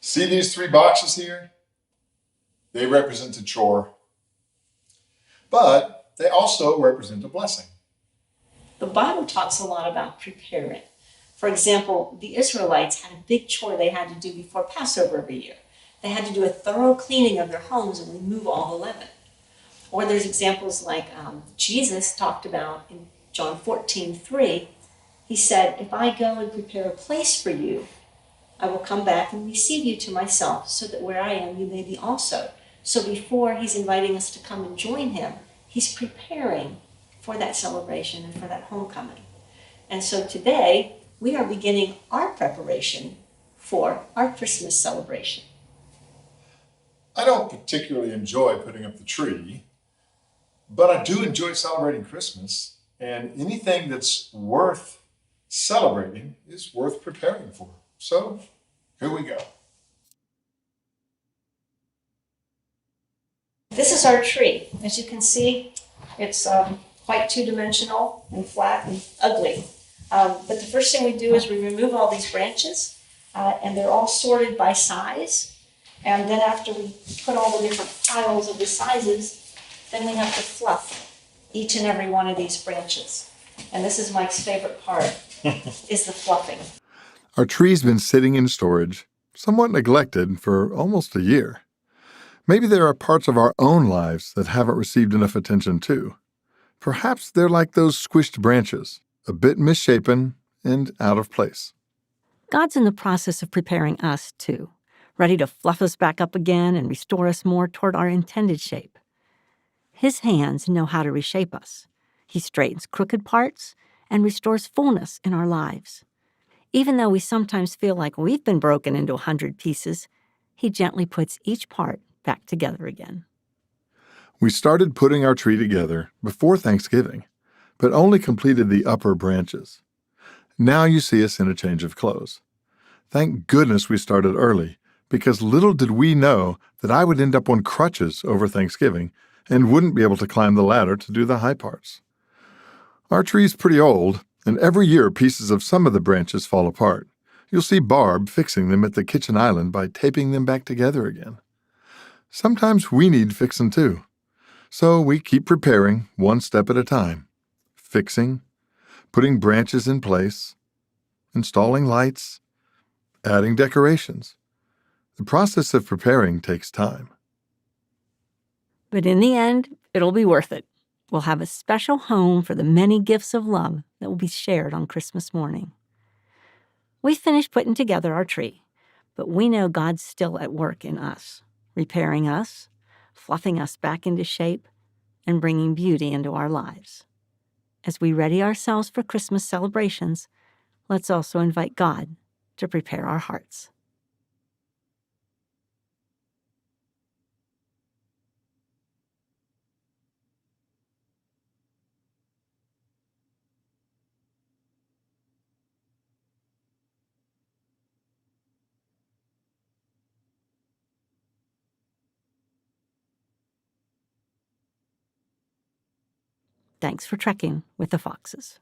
See these three boxes here? They represent a chore, but they also represent a blessing. The Bible talks a lot about preparing. For example, the Israelites had a big chore they had to do before Passover every year. They had to do a thorough cleaning of their homes and remove all the leaven. Or there's examples like Jesus talked about in John 14:3. He said, if I go and prepare a place for you, I will come back and receive you to myself, so that where I am, you may be also. So before he's inviting us to come and join him, he's preparing for that celebration and for that homecoming. And so today, we are beginning our preparation for our Christmas celebration. I don't particularly enjoy putting up the tree, but I do enjoy celebrating Christmas, and anything that's worth celebrating is worth preparing for. So here we go. This is our tree. As you can see, it's quite two-dimensional and flat and ugly. But the first thing we do is we remove all these branches, and they're all sorted by size. And then after we put all the different piles of the sizes, then we have to fluff each and every one of these branches. And this is Mike's favorite part, is the fluffing. Our tree's been sitting in storage, somewhat neglected, for almost a year. Maybe there are parts of our own lives that haven't received enough attention too. Perhaps they're like those squished branches, a bit misshapen and out of place. God's in the process of preparing us, too, ready to fluff us back up again and restore us more toward our intended shape. His hands know how to reshape us. He straightens crooked parts and restores fullness in our lives. Even though we sometimes feel like we've been broken into 100 pieces, he gently puts each part back together again. We started putting our tree together before Thanksgiving, but only completed the upper branches. Now you see us in a change of clothes. Thank goodness we started early, because little did we know that I would end up on crutches over Thanksgiving and wouldn't be able to climb the ladder to do the high parts. Our tree's pretty old, and every year pieces of some of the branches fall apart. You'll see Barb fixing them at the kitchen island by taping them back together again. Sometimes we need fixing too. So we keep preparing one step at a time. Fixing, putting branches in place, installing lights, adding decorations. The process of preparing takes time. But in the end, it'll be worth it. We'll have a special home for the many gifts of love that will be shared on Christmas morning. We finished putting together our tree, but we know God's still at work in us, repairing us, fluffing us back into shape, and bringing beauty into our lives. As we ready ourselves for Christmas celebrations, let's also invite God to prepare our hearts. Thanks for trekking with the Foxes.